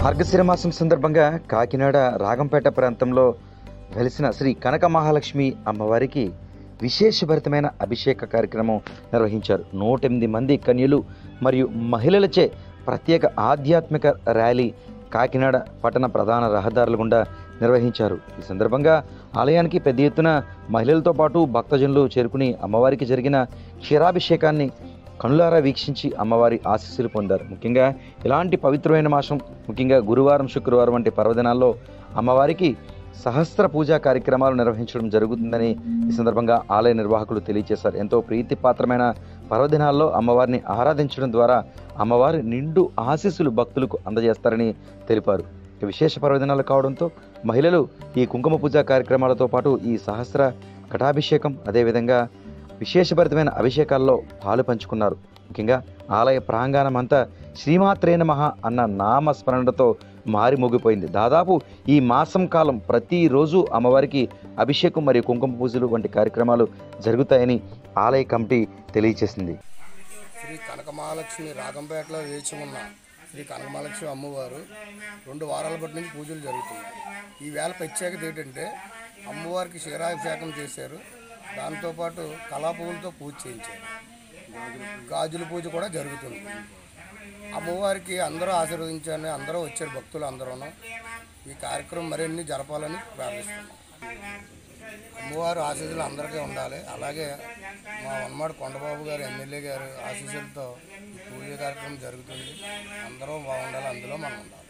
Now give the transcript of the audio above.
మార్గశిర మాసం సందర్భంగా కాకినాడ రాగంపేట ప్రాంతంలో వెలిసిన శ్రీ కనక మహాలక్ష్మి అమ్మవారికి విశేషభరితమైన అభిషేక కార్యక్రమం నిర్వహించారు. 108 మంది కన్యలు మరియు మహిళలచే ప్రత్యేక ఆధ్యాత్మిక ర్యాలీ కాకినాడ పట్టణ ప్రధాన రహదారుల గుండా నిర్వహించారు. ఈ సందర్భంగా ఆలయానికి పెద్ద ఎత్తున మహిళలతో పాటు భక్తజనులు చేరుకుని అమ్మవారికి జరిగిన క్షీరాభిషేకాన్ని కనులారా వీక్షించి అమ్మవారి ఆశీస్సులు పొందారు. ముఖ్యంగా ఇలాంటి పవిత్రమైన మాసం, ముఖ్యంగా గురువారం, శుక్రవారం వంటి పర్వదినాల్లో అమ్మవారికి సహస్ర పూజా కార్యక్రమాలు నిర్వహించడం జరుగుతుందని ఈ సందర్భంగా ఆలయ నిర్వాహకులు తెలియజేశారు. ఎంతో ప్రీతిపాత్రమైన పర్వదినాల్లో అమ్మవారిని ఆరాధించడం ద్వారా అమ్మవారి నిండు ఆశీస్సులు భక్తులకు అందజేస్తారని తెలిపారు. విశేష పర్వదినాలు కావడంతో మహిళలు ఈ కుంకుమ పూజా కార్యక్రమాలతో పాటు ఈ సహస్ర ఘటాభిషేకం, అదేవిధంగా విశేషభరితమైన అభిషేకాల్లో పాలు పంచుకున్నారు. ముఖ్యంగా ఆలయ ప్రాంగణం అంతా శ్రీమాత్రే నమః అన్న నామస్మరణతో మారిమోగిపోయింది. దాదాపు ఈ మాసం కాలం ప్రతిరోజు అమ్మవారికి అభిషేకం మరియు కుంకుమ పూజలు వంటి కార్యక్రమాలు జరుగుతాయని ఆలయ కమిటీ తెలియజేసింది. శ్రీ కనకమహాలక్ష్మి రాగంపేటలో వేచి ఉన్న శ్రీ కనకమహాలక్ష్మి అమ్మవారు 2 వారాల బట్టి నుంచి పూజలు జరుగుతున్నాయి. ఈ వేళ ప్రత్యేకత ఏంటంటే అమ్మవారికి క్షీరాభిషేకం చేశారు. దాంతోపాటు కళా పువ్వులతో పూజ చేయించారు. గాజుల పూజ కూడా జరుగుతుంది. అమ్మవారికి అందరూ ఆశీర్వదించాలని అందరూ వచ్చారు, భక్తులు అందరూ. ఈ కార్యక్రమం మరిన్ని జరపాలని ప్రార్థిస్తున్నాం. అమ్మవారు ఆశీస్సులు అందరికీ ఉండాలి. అలాగే మా వనమాడి కొండబాబు గారు ఎమ్మెల్యే గారు ఆశీస్సులతో ఈ పూజ కార్యక్రమం జరుగుతుంది. అందరూ బాగుండాలి, అందులో మనం ఉండాలి.